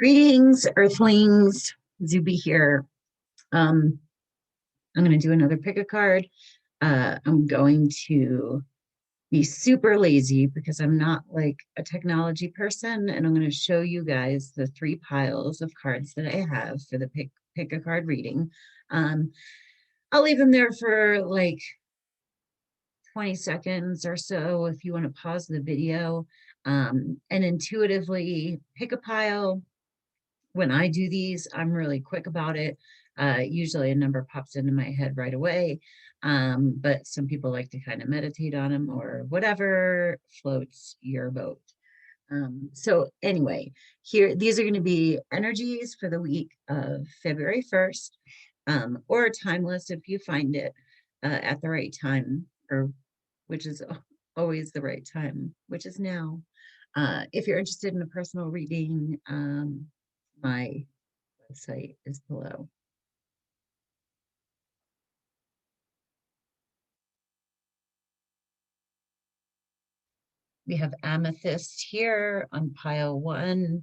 Greetings, Earthlings. Zube here. I'm going to do another pick a card. I'm going to be super lazy because I'm not like a technology person, and I'm going to show you guys the three piles of cards that I have for the pick a card reading. I'll leave them there for like 20 seconds or so if you want to pause the video and intuitively pick a pile. When I do these, I'm really quick about it. Usually a number pops into my head right away, but some people like to kind of meditate on them or whatever floats your boat. So anyway, these are going to be energies for the week of February 1st, or timeless if you find it at the right time, or which is always the right time, which is now. If you're interested in a personal reading, my website is below. We have amethyst here on pile 1,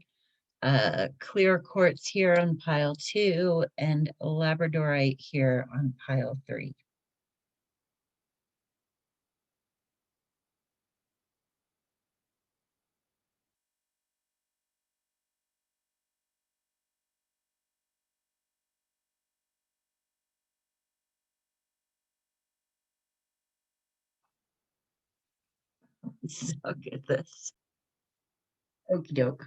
clear quartz here on pile 2, and labradorite here on pile 3. Suck at this. Okie doke.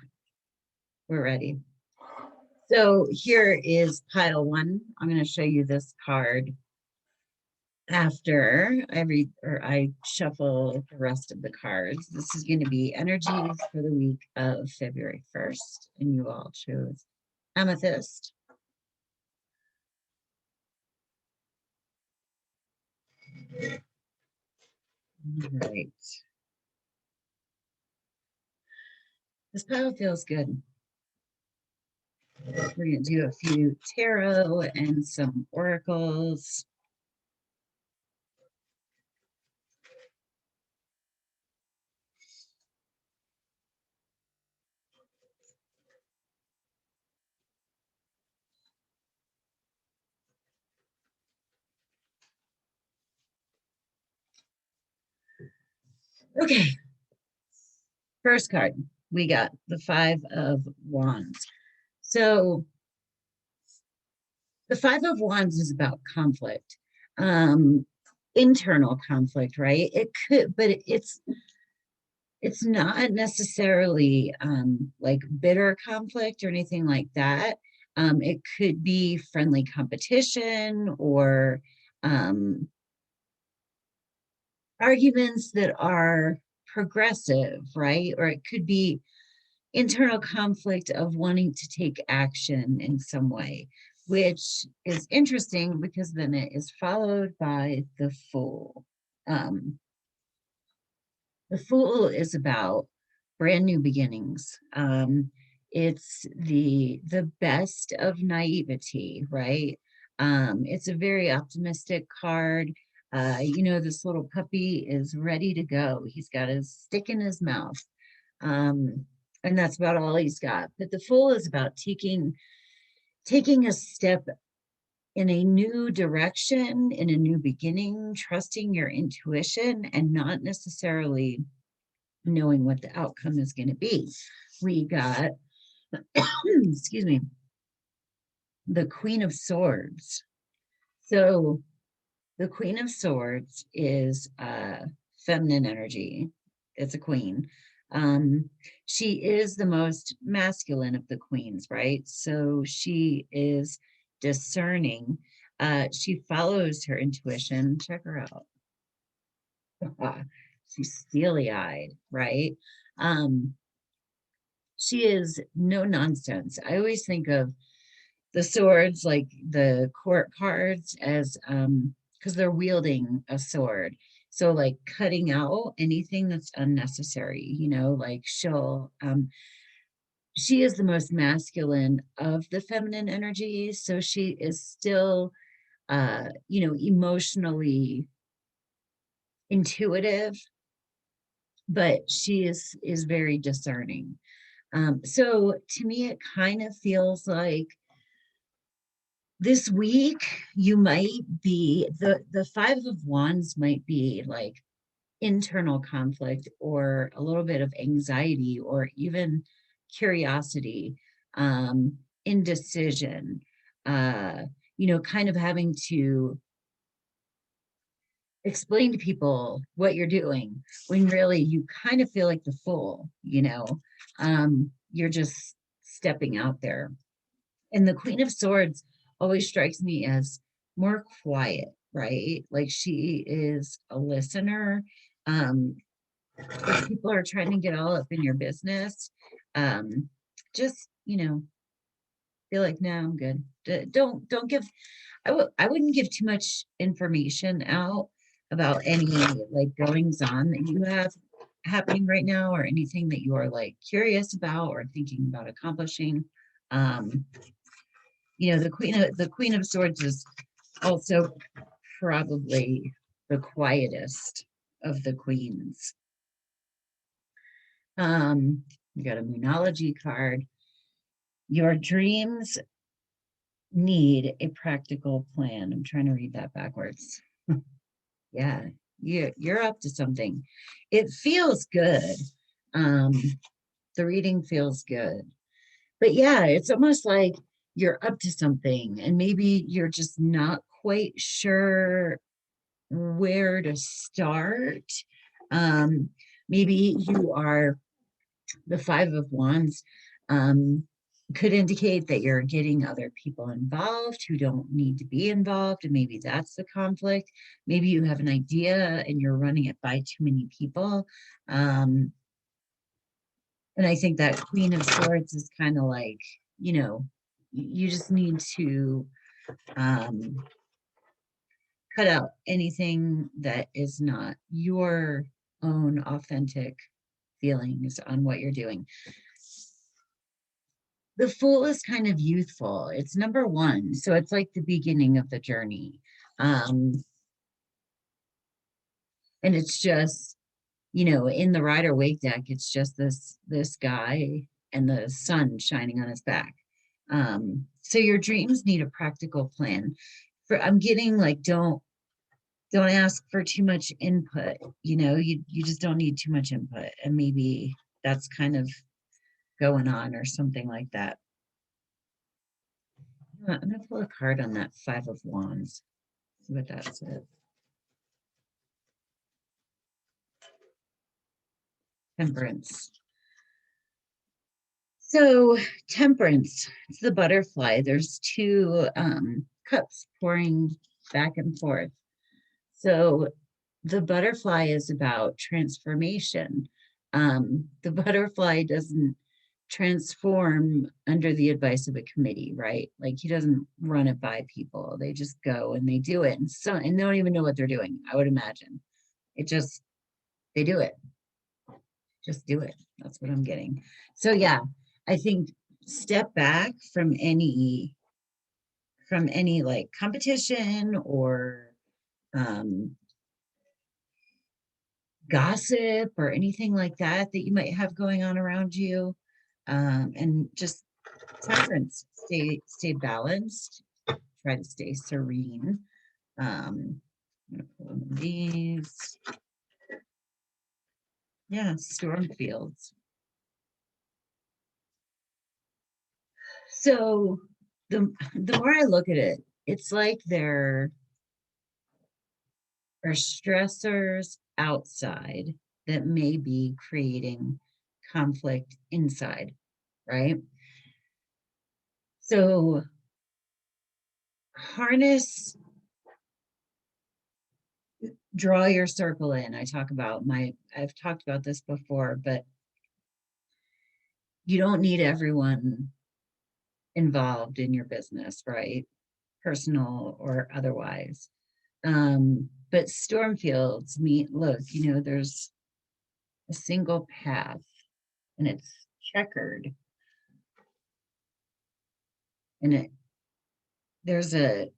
We're ready. So here is pile 1. I'm going to show you this card after I shuffle the rest of the cards. This is going to be energies for the week of February 1st, and you all chose amethyst. All right. This pile feels good. We're going to do a few tarot and some oracles. Okay. First card, we got the 5 of Wands. So the 5 of Wands is about conflict, internal conflict, right? It could, but it's not necessarily like bitter conflict or anything like that. It could be friendly competition or arguments that are progressive, right? Or it could be internal conflict of wanting to take action in some way, which is interesting because then it is followed by the Fool. The Fool is about brand new beginnings. It's the best of naivety, right? It's a very optimistic card. This little puppy is ready to go. He's got his stick in his mouth. And that's about all he's got. But the Fool is about taking a step in a new direction, in a new beginning, trusting your intuition and not necessarily knowing what the outcome is going to be. We got, excuse me, the Queen of Swords. So the Queen of Swords is feminine energy. It's a queen. She is the most masculine of the queens, right? So she is discerning. She follows her intuition. Check her out. She's steely-eyed, right? She is no nonsense. I always think of the swords, like the court cards, as because they're wielding a sword. So like cutting out anything that's unnecessary, like she is the most masculine of the feminine energy. So she is still, emotionally intuitive, but she is very discerning. So to me, it kind of feels like this week you might be the Five of Wands might be like internal conflict or a little bit of anxiety or even curiosity, indecision, uh, kind of having to explain to people what you're doing when really you kind of feel like the fool. You're just stepping out there. And the Queen of Swords always strikes me as more quiet, right? Like she is a listener. Um, if people are trying to get all up in your business, um, just, feel like, no, I'm good. Don't give, I wouldn't give too much information out about any like goings on that you have happening right now or anything that you are like curious about or thinking about accomplishing. Um, the Queen of Swords is also probably the quietest of the queens. You got a Moonology card. Your dreams need a practical plan. I'm trying to read that backwards. Yeah, you're up to something. It feels good. Um, the reading feels good. But yeah, it's almost like you're up to something and maybe you're just not quite sure where to start. Um, Maybe you are the Five of Wands, could indicate that you're getting other people involved who don't need to be involved, and maybe that's the conflict. Maybe you have an idea and you're running it by too many people. And I think that Queen of Swords is kind of like, you just need to um, cut out anything that is not your own authentic feelings on what you're doing. The Fool is kind of youthful. It's number one, so it's like the beginning of the journey. Um, and it's just, in the Rider Waite deck, it's just this guy and the sun shining on his back. So your dreams need a practical plan. I'm getting like don't ask for too much input. You just don't need too much input, and maybe that's kind of going on or something like that. I'm gonna pull a card on that Five of Wands. See what that says. Temperance. So temperance, it's the butterfly. There's two cups pouring back and forth. So the butterfly is about transformation. The butterfly doesn't transform under the advice of a committee, right? Like he doesn't run it by people. They just go and they do it. And they don't even know what they're doing, I would imagine. They do it. Just do it. That's what I'm getting. So yeah, I think step back from any like competition or um gossip or anything like that that you might have going on around you. And just temperance, stay balanced, try to stay serene. I'm gonna pull one of these. Yeah, storm fields. So the more I look at it, it's like there are stressors outside that may be creating conflict inside, right? So harness, draw your circle in. I've talked about this before, but you don't need everyone involved in your business, right? Personal or otherwise. But storm fields look, there's a single path and it's checkered and there's a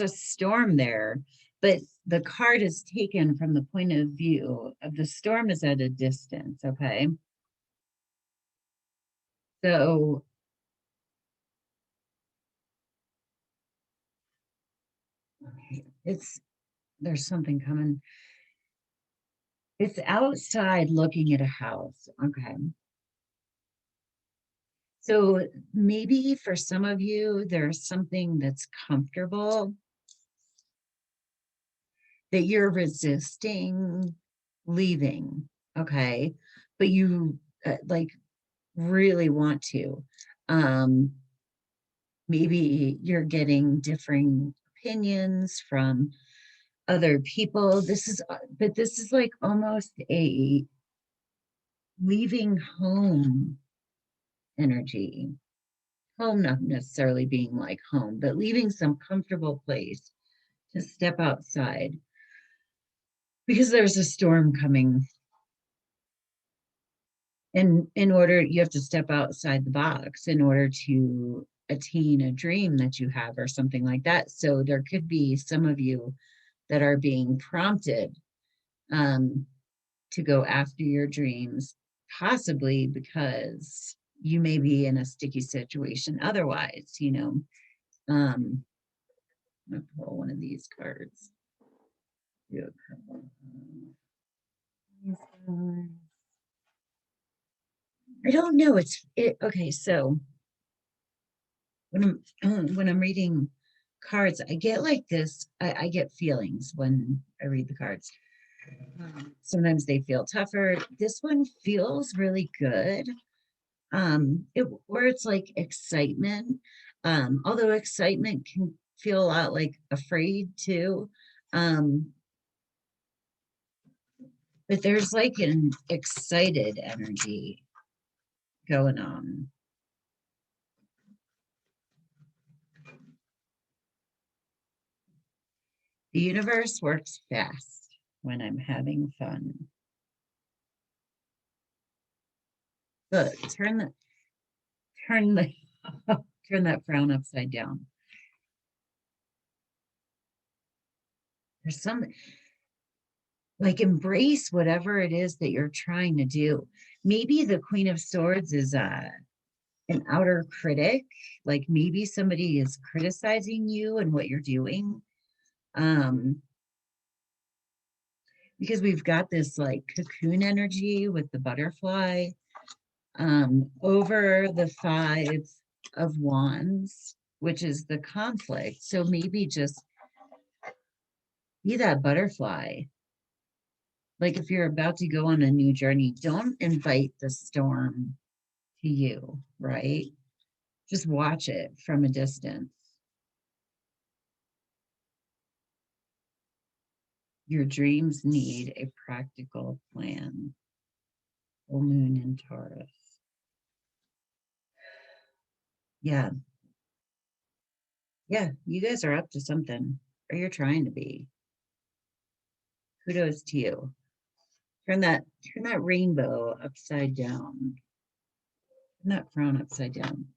storm there, but the card is taken from the point of view of the storm is at a distance, okay? So there's something coming. It's outside looking at a house. Okay. So maybe for some of you, there's something that's comfortable that you're resisting leaving. Okay. But you like really want to. Um, maybe you're getting differing opinions from other people. But this is like almost a leaving home energy. Home not necessarily being like home, but leaving some comfortable place to step outside because there's a storm coming. And in order, you have to step outside the box in order to attain a dream that you have or something like that. So there could be some of you that are being prompted um, to go after your dreams, possibly because you may be in a sticky situation otherwise, you know. I'm gonna pull one of these cards. I don't know. Okay. So when I'm reading cards, I get like this. I get feelings when I read the cards. Sometimes they feel tougher. This one feels really good. Or it's like excitement. Although excitement can feel a lot like afraid too. Um, but there's like an excited energy going on. The universe works fast when I'm having fun. Look, turn the turn that frown upside down. There's some like embrace whatever it is that you're trying to do. Maybe the Queen of Swords is an outer critic, like maybe somebody is criticizing you and what you're doing. Um, because we've got this like cocoon energy with the butterfly over the Five of Wands, which is the conflict. So maybe just be that butterfly. Like if you're about to go on a new journey, don't invite the storm to you, right? Just watch it from a distance. Your dreams need a practical plan. Full moon in Taurus. Yeah. Yeah. You guys are up to something, or you're trying to be. Kudos to you. Turn that rainbow upside down. Turn that frown upside down.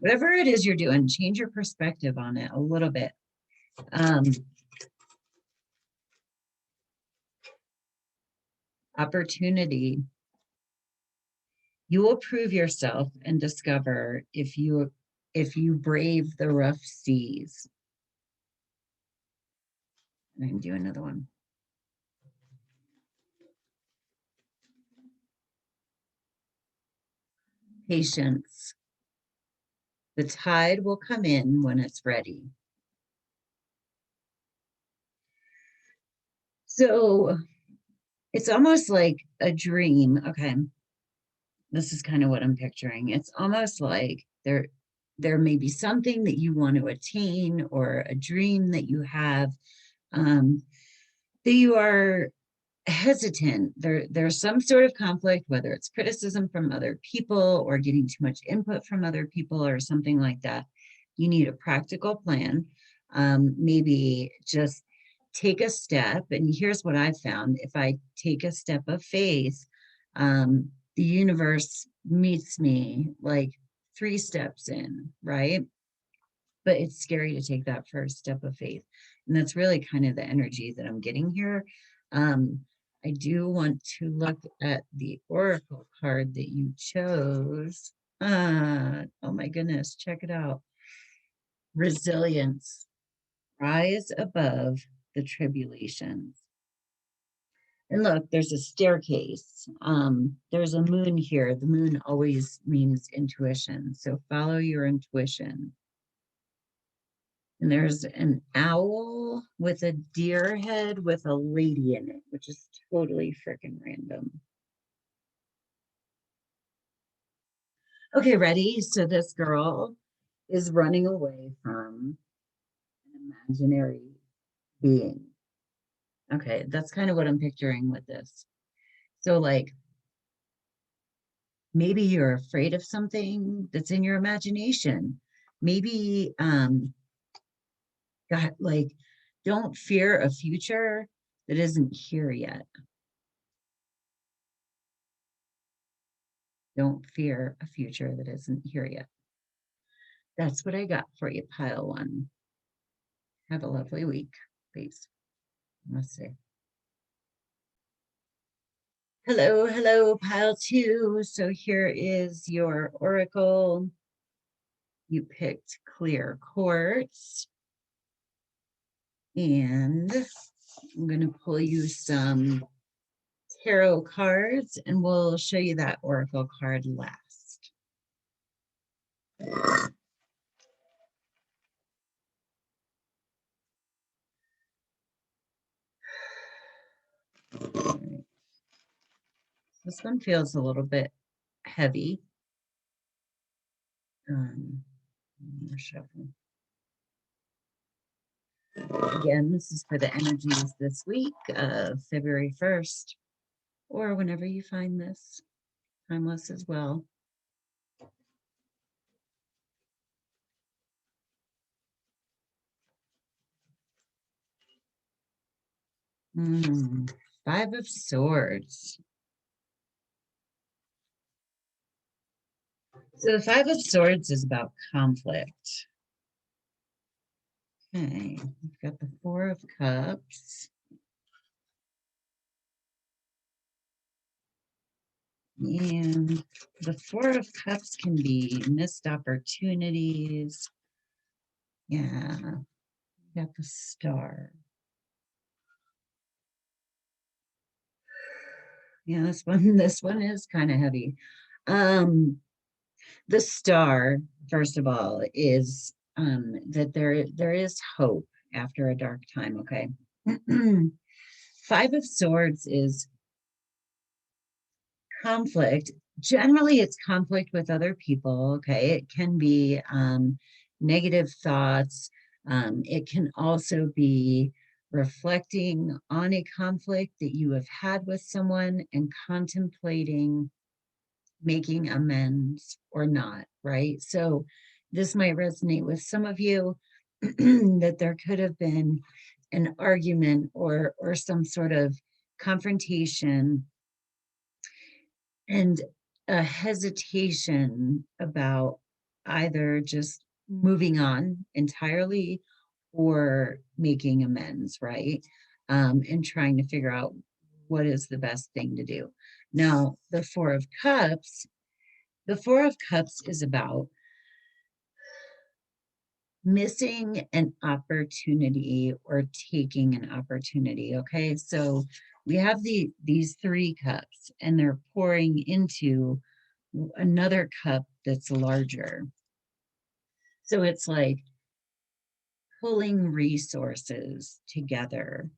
Whatever it is you're doing, change your perspective on it a little bit. Opportunity. You will prove yourself and discover if you brave the rough seas. And I can do another one. Patience. The tide will come in when it's ready. So it's almost like a dream. Okay. This is kind of what I'm picturing. It's almost like there may be something that you want to attain or a dream that you have that you are hesitant. There's some sort of conflict, whether it's criticism from other people or getting too much input from other people or something like that. You need a practical plan. Maybe just take a step. And here's what I've found. If I take a step of faith, the universe meets me like 3 steps in, right? But it's scary to take that first step of faith. And that's really kind of the energy that I'm getting here. I do want to look at the oracle card that you chose. Oh my goodness, check it out. Resilience. Rise above the tribulations. And look, there's a staircase. There's a moon here. The moon always means intuition. So follow your intuition. And there's an owl with a deer head with a lady in it, which is totally freaking random. Okay, ready? So this girl is running away from an imaginary being. Okay, that's kind of what I'm picturing with this. So like maybe you're afraid of something that's in your imagination. Maybe God, like don't fear a future that isn't here yet. Don't fear a future that isn't here yet. That's what I got for you, pile one. Have a lovely week. Peace. Let's see. Hello, hello, pile two. So here is your oracle. You picked clear quartz. And I'm going to pull you some tarot cards and we'll show you that oracle card last. Right. This one feels a little bit heavy. Again, this is for the energies this week of February 1st, or whenever you find this, timeless as well. Five of Swords. So the Five of Swords is about conflict. Okay, we've got the Four of Cups. And the Four of Cups can be missed opportunities. Yeah, we got the Star. Yeah, this one is kind of heavy. The Star, first of all, is that there is hope after a dark time, okay? Five of Swords is conflict. Generally, it's conflict with other people, okay? It can be negative thoughts. It can also be reflecting on a conflict that you have had with someone and contemplating making amends or not, right? So this might resonate with some of you that there could have been an argument or some sort of confrontation and a hesitation about either just moving on entirely or making amends, right? And trying to figure out what is the best thing to do. Now, the Four of Cups is about missing an opportunity or taking an opportunity, okay? So we have these three cups and they're pouring into another cup that's larger. So it's like pulling resources together.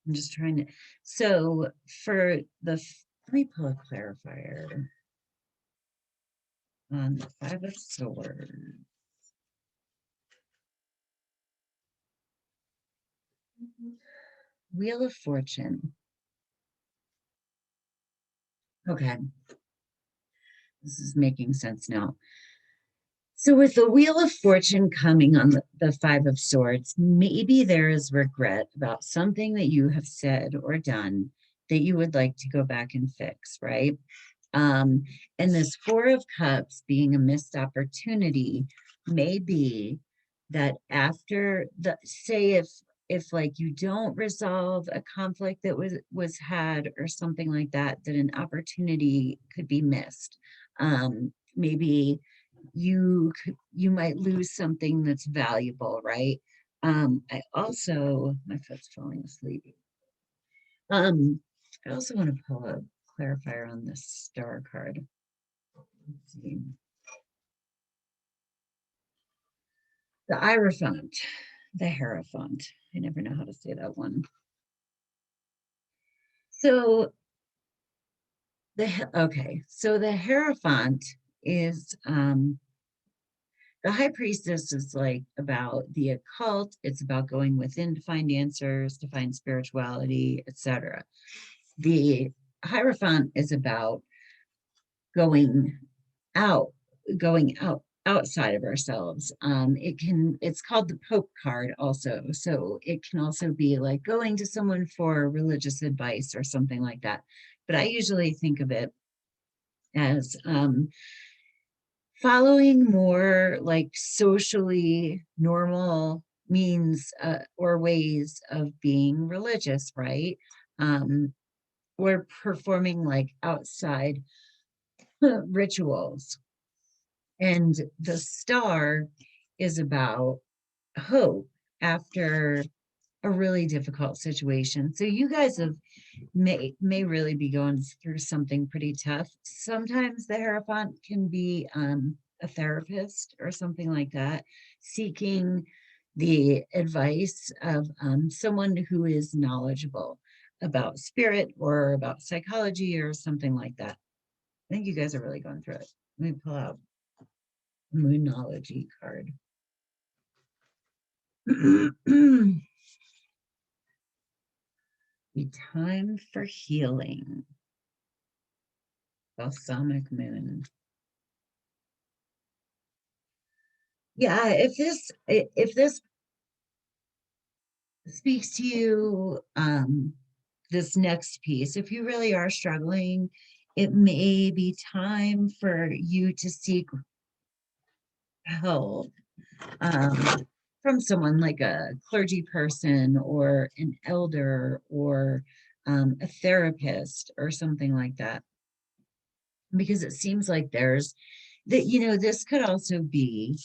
I'm just trying to, so for the, let me pull a clarifier on the Five of Swords. Wheel of Fortune. Okay. This is making sense now. So with the Wheel of Fortune coming on the Five of Swords, maybe there is regret about something that you have said or done that you would like to go back and fix, right? And this Four of Cups being a missed opportunity may be that after the, say if like you don't resolve a conflict that was had or something like that, that an opportunity could be missed. Maybe you might lose something that's valuable, right? I also, my foot's falling asleep. I also want to pull a clarifier on this star card. Let's see. The Hierophant, the Hierophant. I never know how to say that one. So so the Hierophant is the High Priestess is like about the occult. It's about going within to find answers, to find spirituality, etc. The Hierophant is about going out, outside of ourselves. It's called the Pope card also. So it can also be like going to someone for religious advice or something like that. But I usually think of it as following more like socially normal means or ways of being religious, right? We're performing like outside rituals. And the star is about hope after a really difficult situation. So you guys may really be going through something pretty tough. Sometimes the Hierophant can be a therapist or something like that, seeking the advice of someone who is knowledgeable about spirit or about psychology or something like that. I think you guys are really going through it. Let me pull out Moonology card. The time for healing. Balsamic moon. Yeah, if this speaks to you, this next piece, if you really are struggling, it may be time for you to seek help from someone like a clergy person or an elder or a therapist or something like that. Because it seems like there's that, this could also be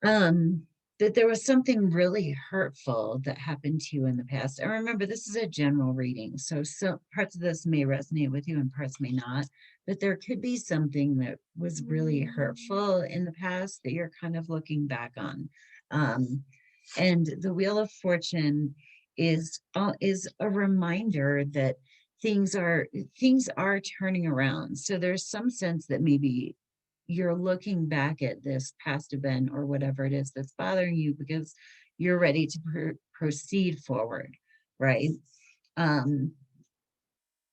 that there was something really hurtful that happened to you in the past. And remember, this is a general reading, so some parts of this may resonate with you and parts may not, but there could be something that was really hurtful in the past that you're kind of looking back on. And the Wheel of Fortune is a reminder that things are turning around. So there's some sense that maybe you're looking back at this past event or whatever it is that's bothering you because you're ready to proceed forward, right? And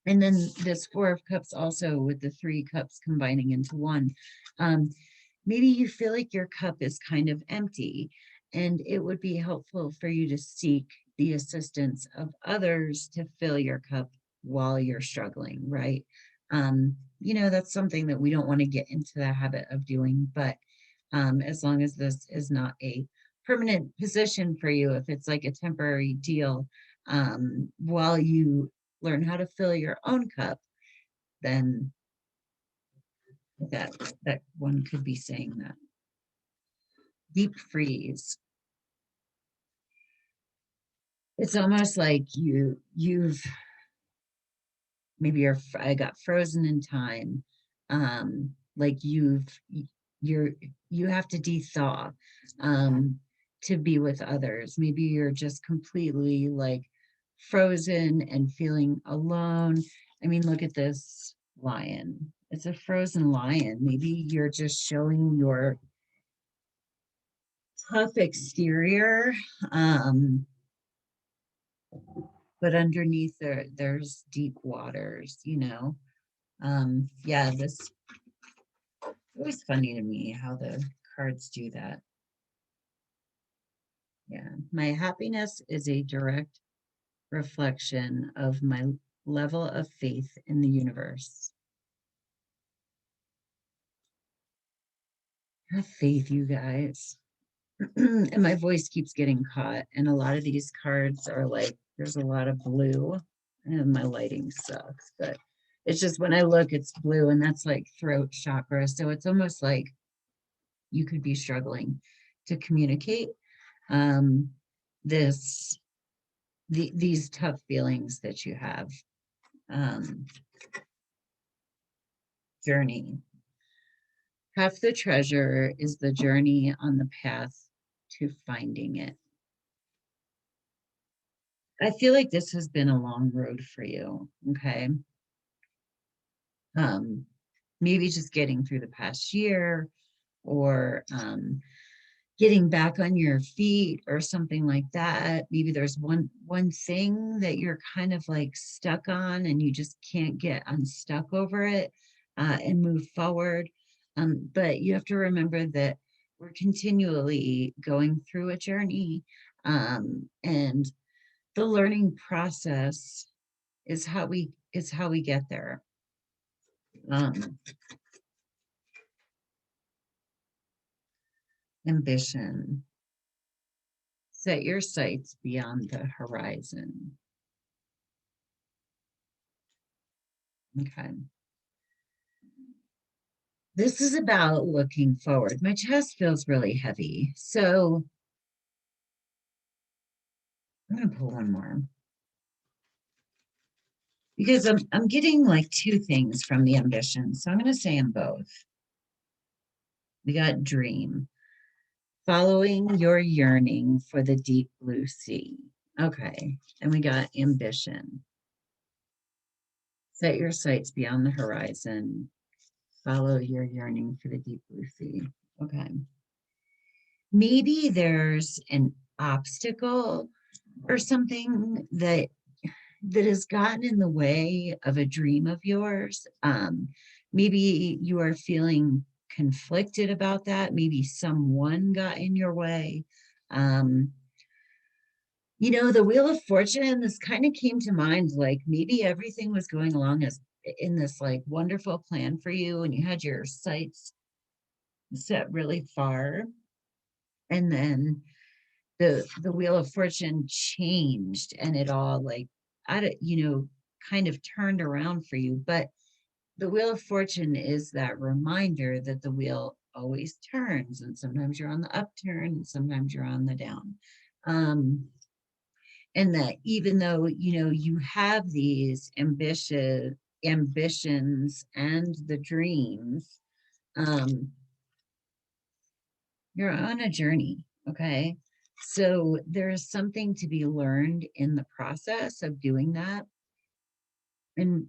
then this Four of Cups also with the Three Cups combining into one. Maybe you feel like your cup is kind of empty, and it would be helpful for you to seek the assistance of others to fill your cup while you're struggling, right? That's something that we don't want to get into the habit of doing, but as long as this is not a permanent position for you, if it's like a temporary deal, while you learn how to fill your own cup, then that one could be saying that. Deep freeze. It's almost like you've maybe I got frozen in time. Like you have to de-thaw to be with others. Maybe you're just completely like frozen and feeling alone. I mean, look at this lion. It's a frozen lion. Maybe you're just showing your tough exterior, but underneath there's deep waters, yeah, this it was funny to me how the cards do that. Yeah, my happiness is a direct reflection of my level of faith in the universe. Have faith, you guys. And my voice keeps getting caught. And a lot of these cards are like, there's a lot of blue and my lighting sucks, but it's just when I look, it's blue and that's like throat chakra. So it's almost like you could be struggling to communicate this, these tough feelings that you have. Journey. Half the treasure is the journey on the path to finding it. I feel like this has been a long road for you, okay? Maybe just getting through the past year or getting back on your feet or something like that. Maybe there's one thing that you're kind of like stuck on and you just can't get unstuck over it and move forward. But you have to remember that we're continually going through a journey, and the learning process is how we get there. Ambition. Set your sights beyond the horizon. Okay. This is about looking forward. My chest feels really heavy. So I'm going to pull one more. Because I'm getting like two things from the ambition. So I'm going to say them both. We got dream. Following your yearning for the deep blue sea. Okay. And we got ambition. Set your sights beyond the horizon. Follow your yearning for the deep blue sea. Okay. Maybe there's an obstacle or something that has gotten in the way of a dream of yours. Maybe you are feeling conflicted about that. Maybe someone got in your way. You know, the Wheel of Fortune, this kind of came to mind, like maybe everything was going along as in this like wonderful plan for you and you had your sights set really far. And then the Wheel of Fortune changed and it all like, kind of turned around for you. But the Wheel of Fortune is that reminder that the wheel always turns and sometimes you're on the upturn and sometimes you're on the down. And that even though, you have these ambitions and the dreams, you're on a journey, okay? So there's something to be learned in the process of doing that. And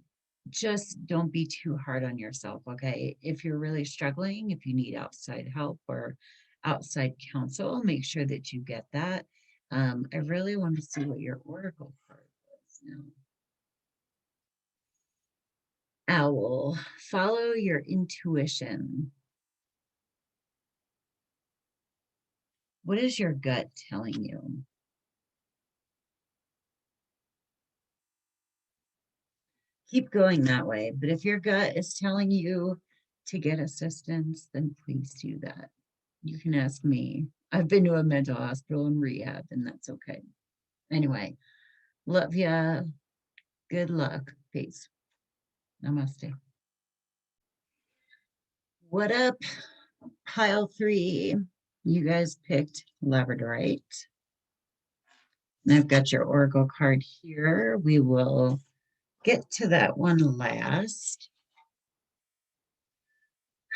just don't be too hard on yourself, okay? If you're really struggling, if you need outside help or outside counsel, make sure that you get that. I really want to see what your oracle card is now. Owl, follow your intuition. What is your gut telling you? Keep going that way. But if your gut is telling you to get assistance, then please do that. You can ask me. I've been to a mental hospital and rehab, and that's okay. Anyway, love ya. Good luck. Peace. Namaste. What up, pile 3? You guys picked Labradorite. And I've got your oracle card here. We will get to that one last.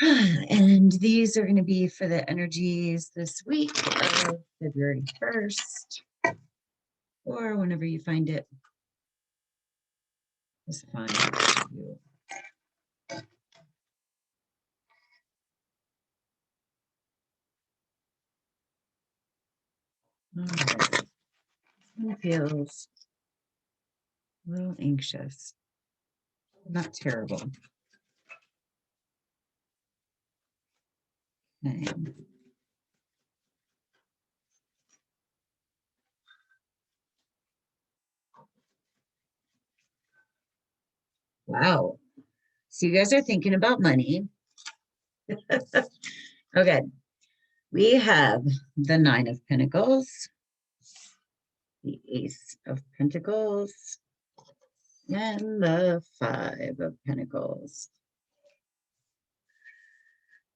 And these are going to be for the energies this week of February 1st, or whenever you find it is fine. All right. This one feels a little anxious. Not terrible. Okay. Wow. So you guys are thinking about money. Okay. We have the Nine of Pentacles, the Ace of Pentacles, and the Five of Pentacles.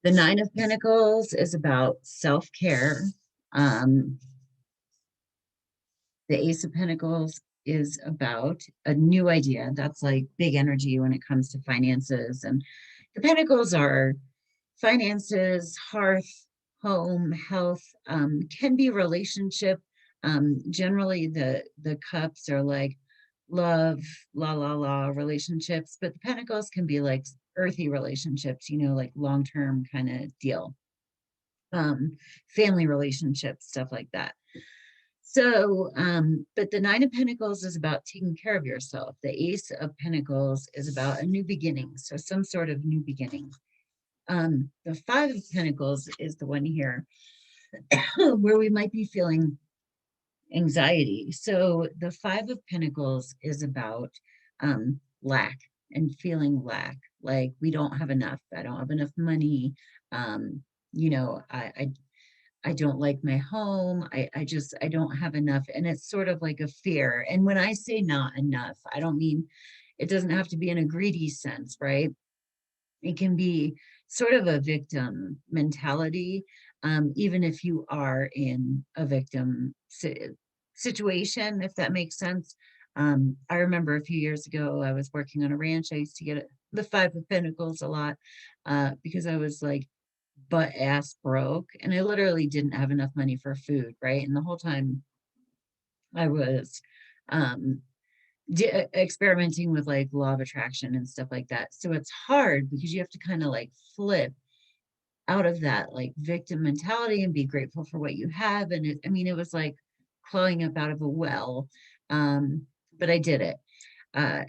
The Nine of Pentacles is about self-care. The Ace of Pentacles is about a new idea. That's like big energy when it comes to finances. And the Pentacles are finances, hearth, home, health, can be relationship. Generally, the cups are like love, la la la relationships, but the Pentacles can be like earthy relationships, you know, like long-term kind of deal. Family relationships, stuff like that. So, but the Nine of Pentacles is about taking care of yourself. The Ace of Pentacles is about a new beginning, so some sort of new beginning. The Five of Pentacles is the one here where we might be feeling anxiety. So the Five of Pentacles is about lack and feeling lack, like we don't have enough. I don't have enough money. You know, I don't like my home. I don't have enough. And it's sort of like a fear. And when I say not enough, I don't mean it doesn't have to be in a greedy sense, right? It can be sort of a victim mentality, even if you are in a victim situation, if that makes sense. I remember a few years ago, I was working on a ranch. I used to get the Five of Pentacles a lot because I was like butt ass broke and I literally didn't have enough money for food, right? And the whole time I was um, experimenting with like law of attraction and stuff like that. So it's hard because you have to kind of like flip out of that like victim mentality and be grateful for what you have. And I mean, it was like clawing up out of a well. But I did it.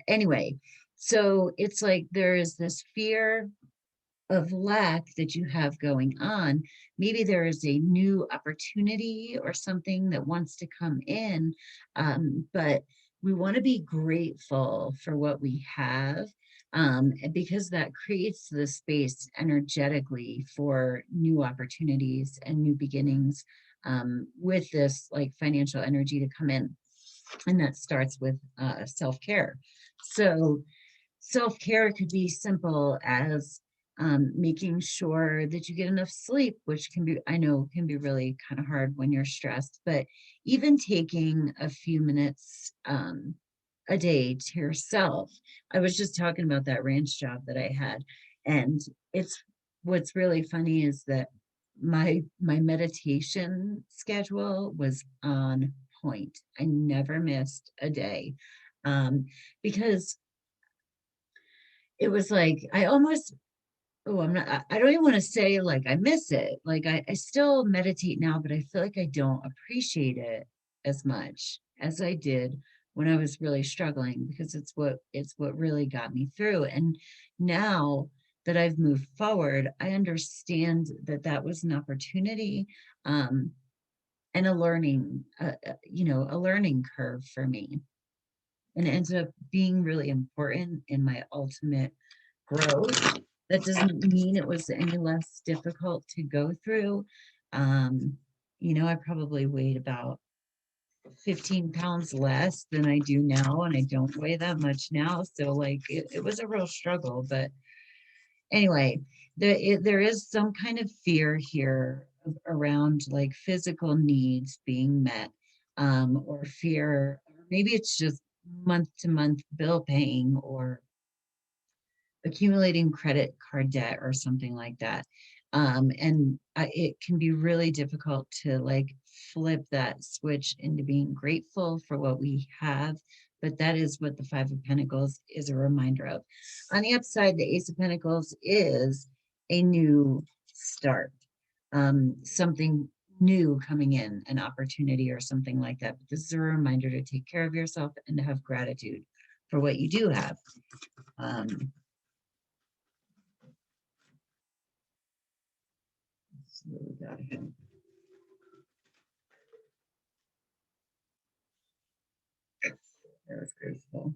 Anyway, so it's like there is this fear of lack that you have going on. Maybe there is a new opportunity or something that wants to come in, but we want to be grateful for what we have, because that creates the space energetically for new opportunities and new beginnings, with this like financial energy to come in. And that starts with self-care. So self-care could be simple as making sure that you get enough sleep, which can be, I know, can be really kind of hard when you're stressed, but even taking a few minutes a day to yourself. I was just talking about that ranch job that I had, and it's what's really funny is that my meditation schedule was on point. I never missed a day, because it was like I almost, oh, I don't even want to say like I miss it. Like I still meditate now, but I feel like I don't appreciate it as much as I did when I was really struggling, because it's what really got me through. And now that I've moved forward, I understand that that was an opportunity, um, and a learning, a learning curve for me. And it ended up being really important in my ultimate growth. That doesn't mean it was any less difficult to go through. I probably weighed about 15 pounds less than I do now, and I don't weigh that much now. So, like, it was a real struggle. But anyway, there is some kind of fear here around like physical needs being met, or fear, or maybe it's just month to month bill paying, or accumulating credit card debt or something like that. And it can be really difficult to like flip that switch into being grateful for what we have. But that is what the Five of Pentacles is a reminder of. On the upside, the Ace of Pentacles is a new start, something new coming in, an opportunity or something like that. But this is a reminder to take care of yourself and to have gratitude for what you do have. So we got him. That was graceful.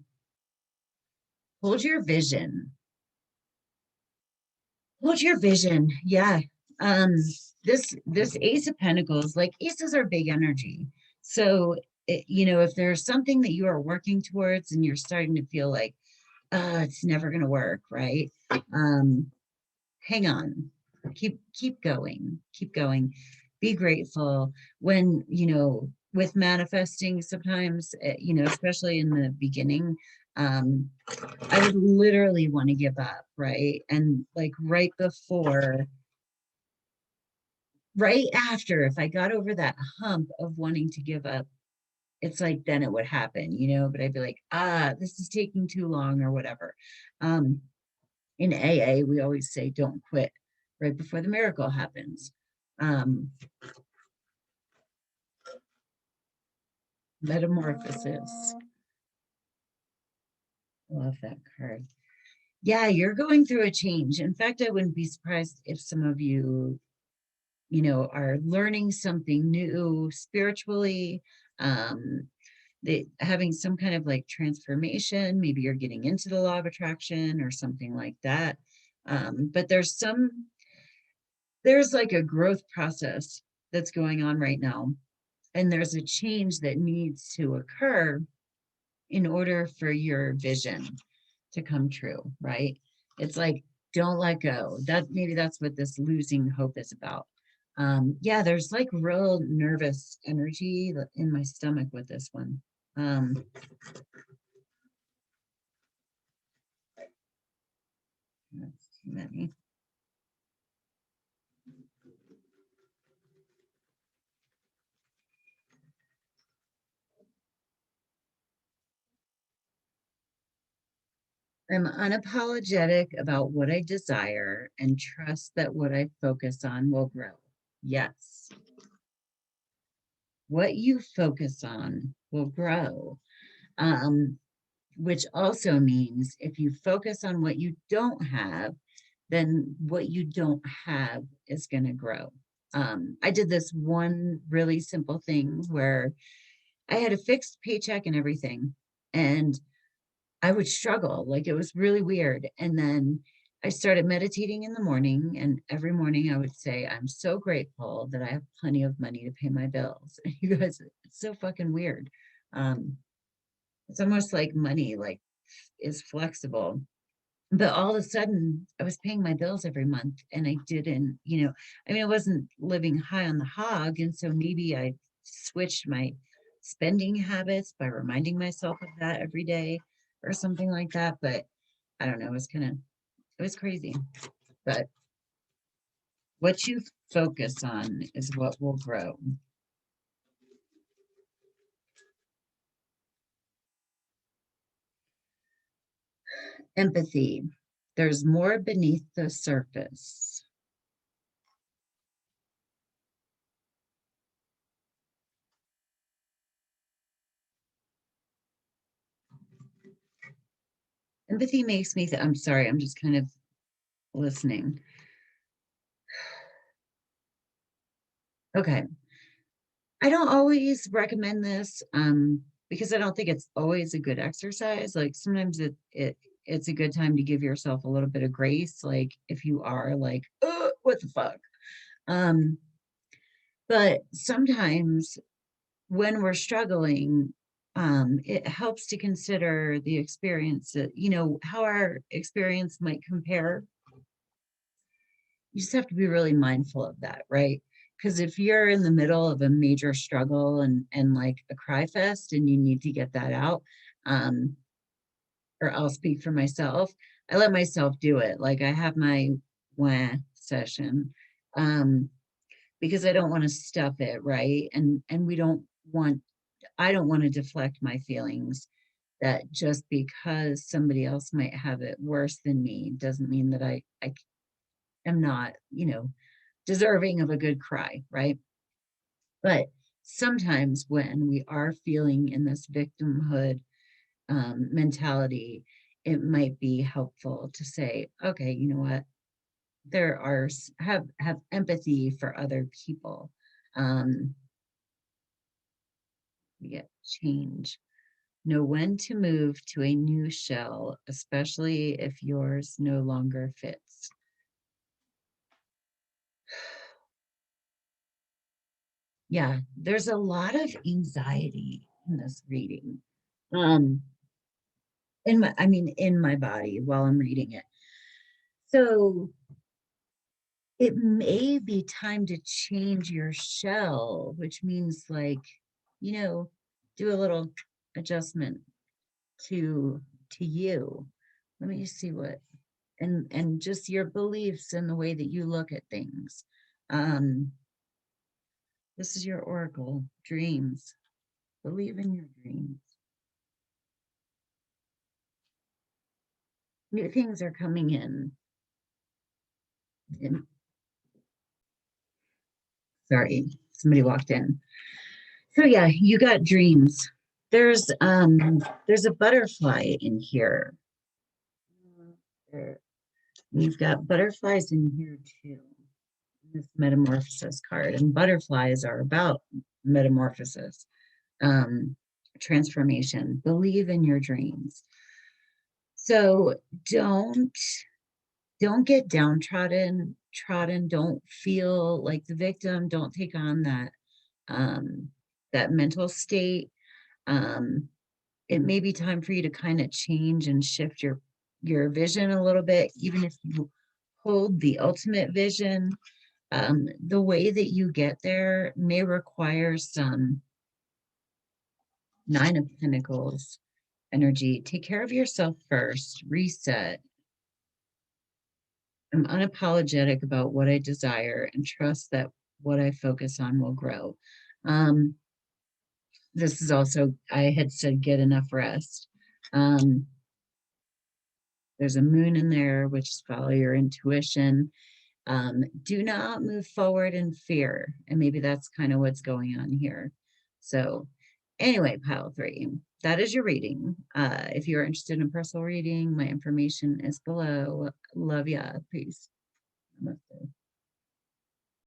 Hold your vision. Hold your vision. Yeah. Um, this Ace of Pentacles, like aces are big energy. So, you know, if there's something that you are working towards and you're starting to feel like, it's never going to work, right? Hang on, keep going, keep going. Be grateful. When, you know, with manifesting, sometimes, you know, especially in the beginning, I would literally want to give up, right? And like right after, if I got over that hump of wanting to give up, it's like then it would happen, you know, but I'd be like, this is taking too long or whatever. Um, in AA, we always say don't quit right before the miracle happens. Metamorphosis. I love that card. Yeah, you're going through a change. In fact, I wouldn't be surprised if some of you, you know, are learning something new spiritually, having some kind of like transformation. Maybe you're getting into the law of attraction or something like that. But there's like a growth process that's going on right now. And there's a change that needs to occur in order for your vision to come true, right? It's like, don't let go. Maybe that's what this losing hope is about. Yeah, there's like real nervous energy in my stomach with this one. That's too many. I'm unapologetic about what I desire and trust that what I focus on will grow. Yes. What you focus on will grow. Which also means if you focus on what you don't have, then what you don't have is going to grow. I did this one really simple thing where I had a fixed paycheck and everything, and I would struggle. Like it was really weird. And then I started meditating in the morning, and every morning I would say, I'm so grateful that I have plenty of money to pay my bills. And you guys, it's so fucking weird. Um, it's almost like money like is flexible. But all of a sudden I was paying my bills every month and I didn't, you know, I mean, I wasn't living high on the hog. And so maybe I switched my spending habits by reminding myself of that every day or something like that. But I don't know, it was crazy. But what you focus on is what will grow. Empathy. There's more beneath the surface. Empathy makes me, I'm sorry, I'm just kind of listening. Okay. I don't always recommend this because I don't think it's always a good exercise. Like sometimes it's a good time to give yourself a little bit of grace. Like if you are like, oh, what the fuck? Um, but sometimes when we're struggling, it helps to consider the experience that, you know, how our experience might compare. You just have to be really mindful of that, right? Because if you're in the middle of a major struggle and like a cry fest and you need to get that out, um, or I'll speak for myself, I let myself do it. Like I have my wah session, um, because I don't want to stuff it, right? And we don't want I don't want to deflect my feelings that just because somebody else might have it worse than me doesn't mean that I am not, you know, deserving of a good cry, right? But sometimes when we are feeling in this victimhood mentality, it might be helpful to say, okay, you know what? There are have empathy for other people. Um, yeah, change. Know when to move to a new shell, especially if yours no longer fits. Yeah, there's a lot of anxiety in this reading. Um, in my body while I'm reading it. So it may be time to change your shell, which means like, do a little adjustment to you. Let me see what and just your beliefs and the way that you look at things. Um, this is your oracle, dreams. Believe in your dreams. New things are coming in. Sorry, somebody walked in. So yeah, you got dreams. There's a butterfly in here. You've got butterflies in here too. This metamorphosis card, and butterflies are about metamorphosis, um, transformation. Believe in your dreams. So don't don't get downtrodden. Don't feel like the victim. Don't take on um, that mental state. Um, it may be time for you to kind of change and shift your vision a little bit, even if you hold the ultimate vision. The way that you get there may require some Nine of Pentacles energy. Take care of yourself first, reset. I'm unapologetic about what I desire and trust that what I focus on will grow. Um, this is also, I had said, get enough rest. Um, there's a moon in there, which is follow your intuition. Do not move forward in fear. And maybe that's kind of what's going on here. So anyway, pile three, that is your reading. If you're interested in personal reading, my information is below. Love ya. Peace. Namaste.